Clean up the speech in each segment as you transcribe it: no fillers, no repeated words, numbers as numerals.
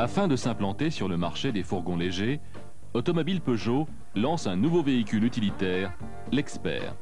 Afin de s'implanter sur le marché des fourgons légers, Automobile Peugeot lance un nouveau véhicule utilitaire, l'Expert.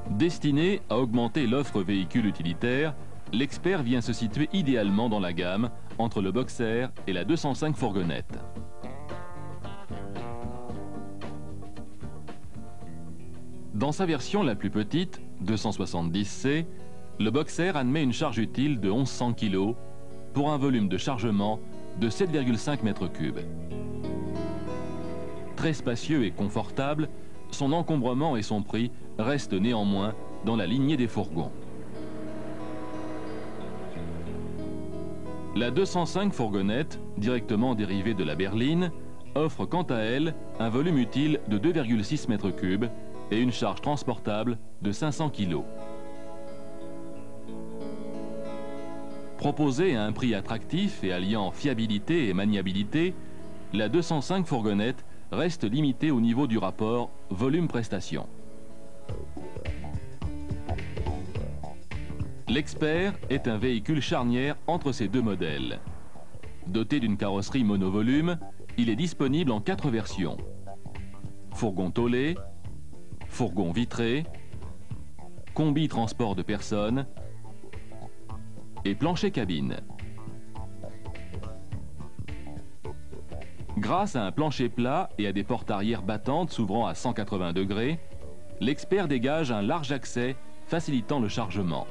Destiné à augmenter l'offre véhicule utilitaire, l'Expert vient se situer idéalement dans la gamme entre le Boxer et la 205 fourgonnette. Dans sa version la plus petite, 270C, le Boxer admet une charge utile de 1100 kg pour un volume de chargement de 7,5 m3. Très spacieux et confortable, son encombrement et son prix restent néanmoins dans la lignée des fourgons. La 205 fourgonnette, directement dérivée de la berline, offre quant à elle un volume utile de 2,6 m3 et une charge transportable de 500 kg. Proposée à un prix attractif et alliant fiabilité et maniabilité, la 205 fourgonnette reste limitée au niveau du rapport volume-prestation. L'Expert est un véhicule charnière entre ces deux modèles. Doté d'une carrosserie monovolume, il est disponible en 4 versions. Fourgon tôlé, fourgon vitré, combi transport de personnes et plancher cabine. Grâce à un plancher plat et à des portes arrière battantes s'ouvrant à 180 degrés, l'Expert dégage un large accès facilitant le chargement.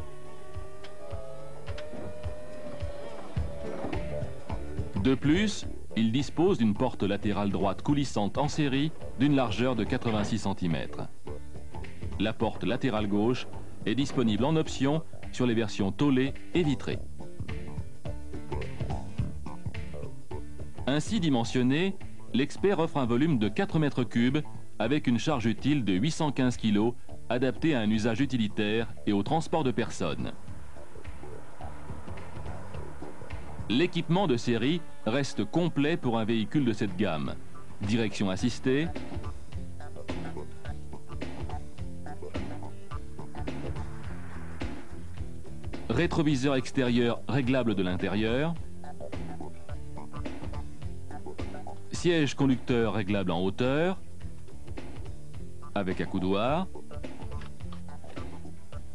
De plus, il dispose d'une porte latérale droite coulissante en série d'une largeur de 86 cm. La porte latérale gauche est disponible en option sur les versions tôlées et vitrées. Ainsi dimensionné, l'Expert offre un volume de 4 m3 avec une charge utile de 815 kg adaptée à un usage utilitaire et au transport de personnes. L'équipement de série reste complet pour un véhicule de cette gamme. Direction assistée, rétroviseur extérieur réglable de l'intérieur, siège conducteur réglable en hauteur, avec accoudoir,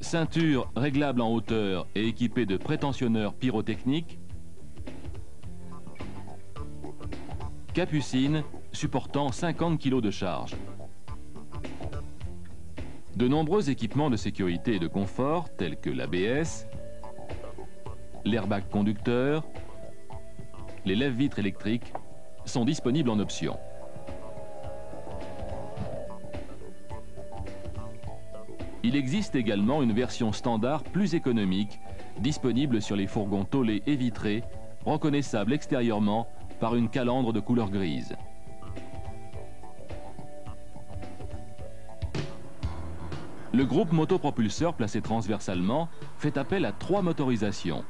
ceinture réglable en hauteur et équipée de prétensionneurs pyrotechniques, capucine supportant 50 kg de charge. De nombreux équipements de sécurité et de confort, tels que l'ABS, l'airbag conducteur, les lève-vitres électriques, sont disponibles en option. Il existe également une version standard plus économique, disponible sur les fourgons tôlés et vitrés, reconnaissable extérieurement par une calandre de couleur grise. Le groupe motopropulseur placé transversalement fait appel à 3 motorisations.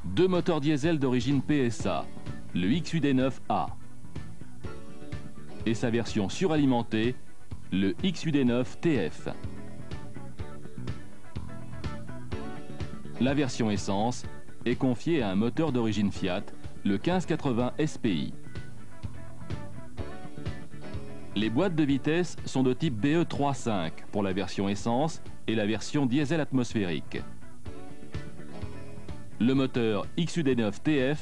2 moteurs diesel d'origine PSA, le XUD9A, et sa version suralimentée, le XUD9TF. La version essence est confiée à un moteur d'origine Fiat, le 1580 SPI. Les boîtes de vitesse sont de type BE 3.5 pour la version essence et la version diesel atmosphérique. Le moteur XUD9TF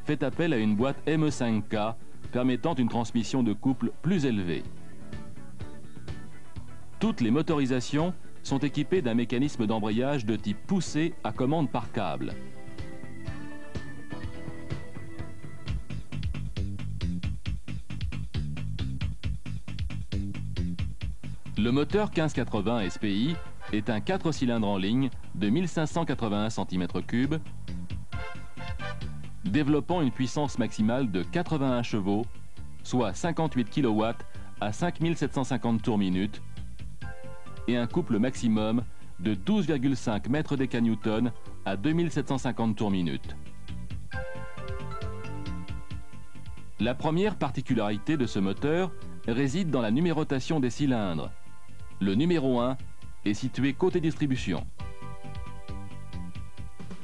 fait appel à une boîte ME5K permettant une transmission de couple plus élevée. Toutes les motorisations sont équipées d'un mécanisme d'embrayage de type poussé à commande par câble. Le moteur 1580 SPI est un 4 cylindres en ligne de 1581 cm3, développant une puissance maximale de 81 chevaux, soit 58 kW à 5750 tours minute, et un couple maximum de 12,5 mètres décanewtons à 2750 tours minute. La première particularité de ce moteur réside dans la numérotation des cylindres. Le numéro 1 est situé côté distribution.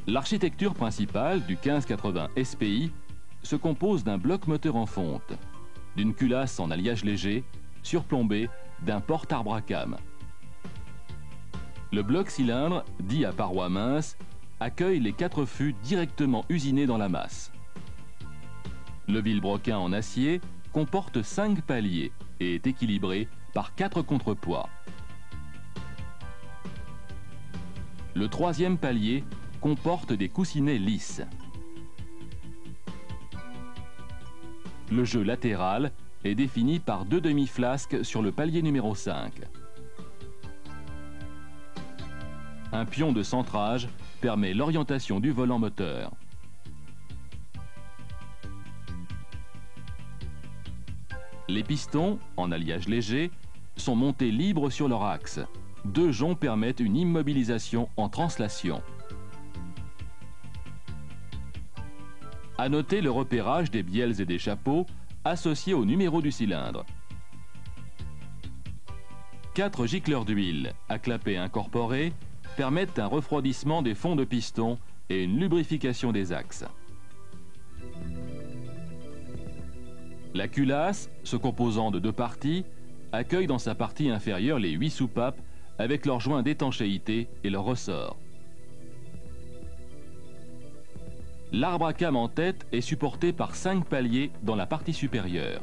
L'architecture principale du 1580 SPI se compose d'un bloc moteur en fonte, d'une culasse en alliage léger, surplombée d'un porte-arbre à cam. Le bloc cylindre, dit à parois minces, accueille les 4 fûts directement usinés dans la masse. Le vilebrequin en acier comporte 5 paliers et est équilibré par 4 contrepoids. Le 3e palier comporte des coussinets lisses. Le jeu latéral est défini par 2 demi-flasques sur le palier numéro 5. Un pion de centrage permet l'orientation du volant moteur. Les pistons, en alliage léger, sont montés libres sur leur axe. 2 joncs permettent une immobilisation en translation. À noter le repérage des bielles et des chapeaux associés au numéro du cylindre. 4 gicleurs d'huile à clapet incorporés permettent un refroidissement des fonds de piston et une lubrification des axes. La culasse, se composant de 2 parties, accueille dans sa partie inférieure les 8 soupapes avec leurs joints d'étanchéité et leurs ressorts. L'arbre à cam en tête est supporté par 5 paliers dans la partie supérieure.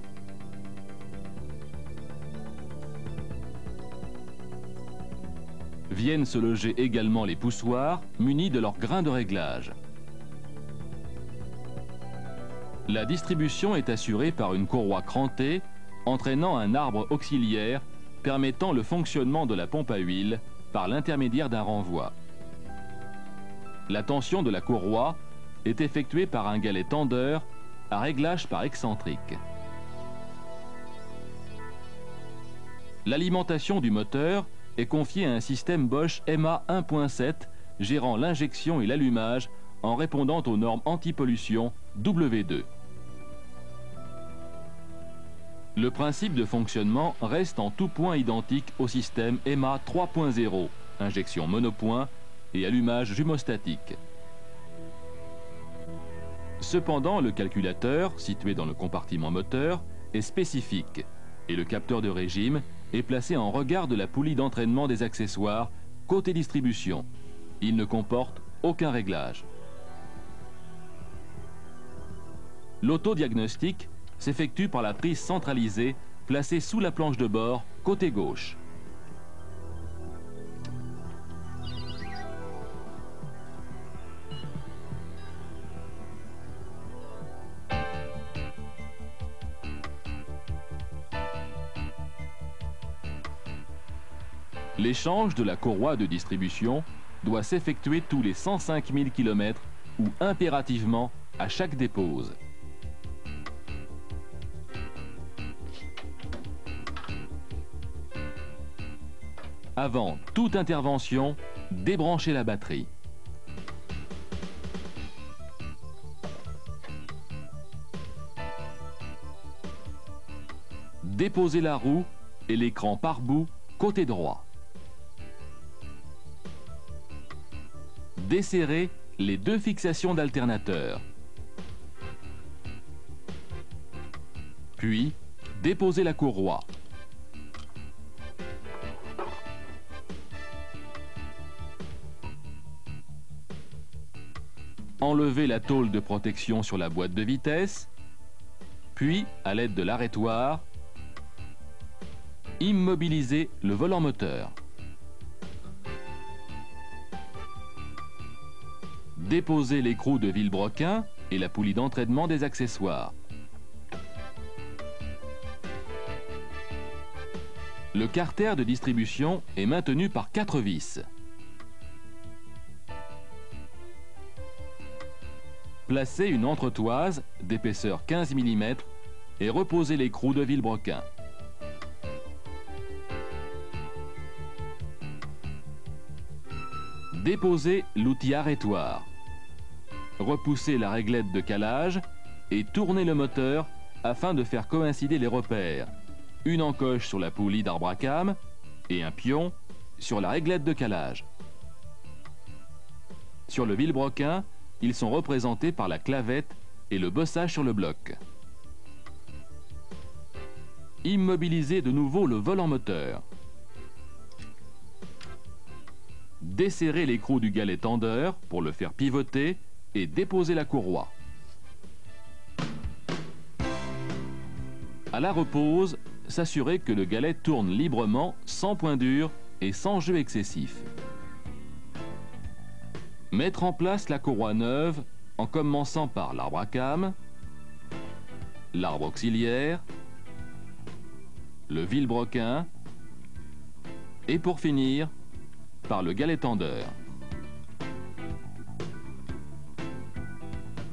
Viennent se loger également les poussoirs munis de leurs grains de réglage. La distribution est assurée par une courroie crantée entraînant un arbre auxiliaire permettant le fonctionnement de la pompe à huile par l'intermédiaire d'un renvoi. La tension de la courroie est effectuée par un galet tendeur à réglage par excentrique. L'alimentation du moteur est confiée à un système Bosch MA 1.7 gérant l'injection et l'allumage en répondant aux normes anti-pollution W2. Le principe de fonctionnement reste en tout point identique au système MA 3.0, injection monopoint et allumage jumeaustatique. Cependant, le calculateur, situé dans le compartiment moteur, est spécifique et le capteur de régime est placé en regard de la poulie d'entraînement des accessoires côté distribution. Il ne comporte aucun réglage. L'autodiagnostic s'effectue par la prise centralisée placée sous la planche de bord côté gauche. L'échange de la courroie de distribution doit s'effectuer tous les 105 000 km ou impérativement à chaque dépose. Avant toute intervention, débranchez la batterie. Déposez la roue et l'écran pare-boue côté droit. Desserrez les 2 fixations d'alternateur. Puis, déposez la courroie. Enlevez la tôle de protection sur la boîte de vitesse, puis, à l'aide de l'arrêtoir, immobilisez le volant moteur. Déposez l'écrou de vilebrequin et la poulie d'entraînement des accessoires. Le carter de distribution est maintenu par 4 vis. Placez une entretoise d'épaisseur 15 mm et reposez l'écrou de vilebrequin. Déposez l'outil arrêtoir. Repoussez la réglette de calage et tournez le moteur afin de faire coïncider les repères. Une encoche sur la poulie d'arbre à cam et un pion sur la réglette de calage. Sur le vilebrequin, ils sont représentés par la clavette et le bossage sur le bloc. Immobilisez de nouveau le volant moteur. Desserrez l'écrou du galet tendeur pour le faire pivoter et déposer la courroie. À la repose, s'assurer que le galet tourne librement, sans point dur et sans jeu excessif. Mettre en place la courroie neuve en commençant par l'arbre à cames, l'arbre auxiliaire, le vilebrequin et pour finir, par le galet tendeur.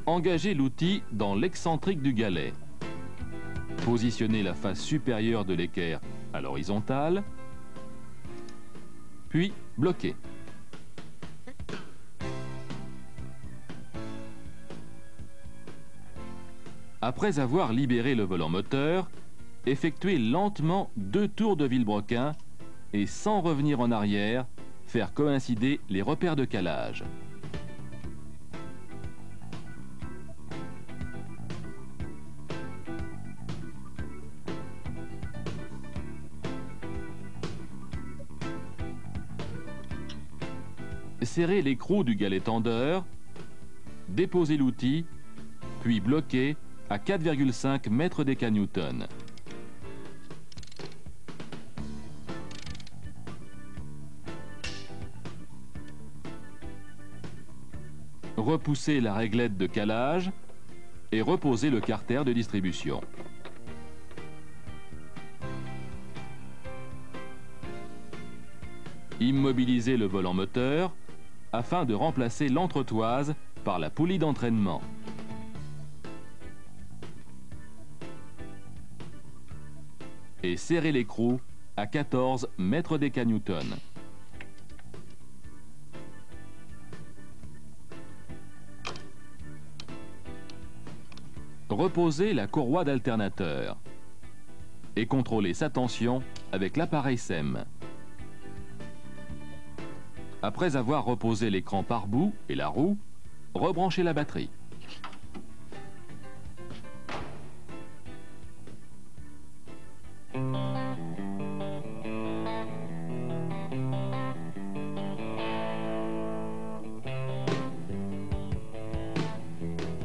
Engagez l'outil dans l'excentrique du galet. Positionnez la face supérieure de l'équerre à l'horizontale, puis bloquez. Après avoir libéré le volant moteur, effectuez lentement 2 tours de vilebrequin et sans revenir en arrière, faire coïncider les repères de calage. Serrez l'écrou du galet tendeur, déposez l'outil, puis bloquez à 4,5 mètres déca-newton. Repoussez la réglette de calage et reposez le carter de distribution. Immobilisez le volant moteur afin de remplacer l'entretoise par la poulie d'entraînement. Et serrez l'écrou à 14 mètres déca-newton. Reposez la courroie d'alternateur et contrôlez sa tension avec l'appareil SEM. Après avoir reposé l'écran pare-boue et la roue, rebranchez la batterie.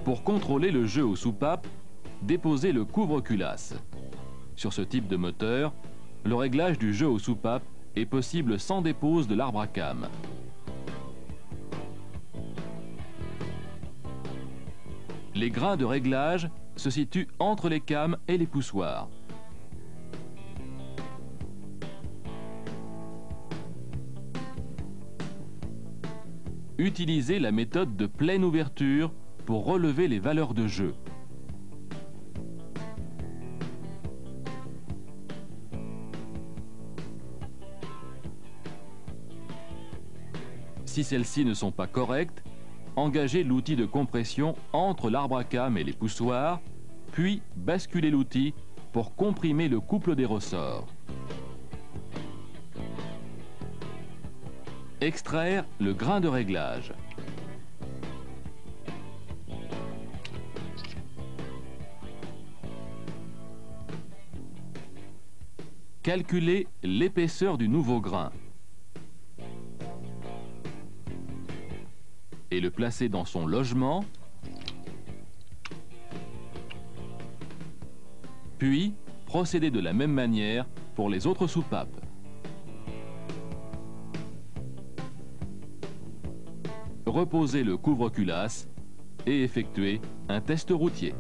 Pour contrôler le jeu aux soupapes, déposez le couvre-culasse. Sur ce type de moteur, le réglage du jeu aux soupapes est possible sans dépose de l'arbre à cames. Les grains de réglage se situent entre les cames et les poussoirs. Utilisez la méthode de pleine ouverture pour relever les valeurs de jeu. Si celles-ci ne sont pas correctes, engagez l'outil de compression entre l'arbre à cames et les poussoirs, puis basculez l'outil pour comprimer le couple des ressorts. Extraire le grain de réglage. Calculez l'épaisseur du nouveau grain et le placer dans son logement, puis procédez de la même manière pour les autres soupapes. Reposez le couvre-culasse et effectuez un test routier.